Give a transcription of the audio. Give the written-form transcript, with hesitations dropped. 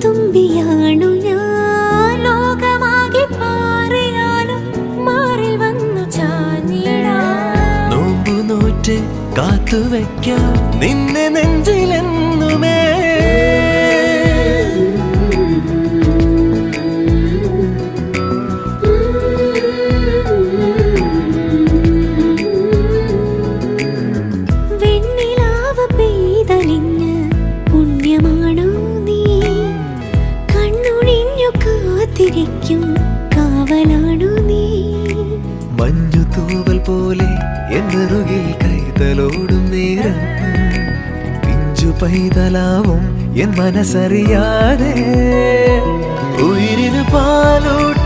തുമ്പിയാണു ഞാൻ ലോകമാകെ പാറിയാലും മാറിൽ വന്നു ചാഞ്ഞിടാം നോമ്പു നോറ്റ് കാത്തുവയ്ക്കാം നിന്നെ നെഞ്ചിലെന്നുമേ വെണ്ണിലാവ് പെയ്തലിഞ്ഞ് പുണ്യമാണോ നീ കണ്ണുണിഞ്ഞു കാത്തിരിക്കും കാവലാണു നീ മഞ്ഞു തൂവൽ പോലെ എന്നറുകിൽ കൈതലോടും നേരം പിഞ്ചു പൈതലാവും എൻ മനസ്സറിയാതെ ഉയിരിന് പാലോട്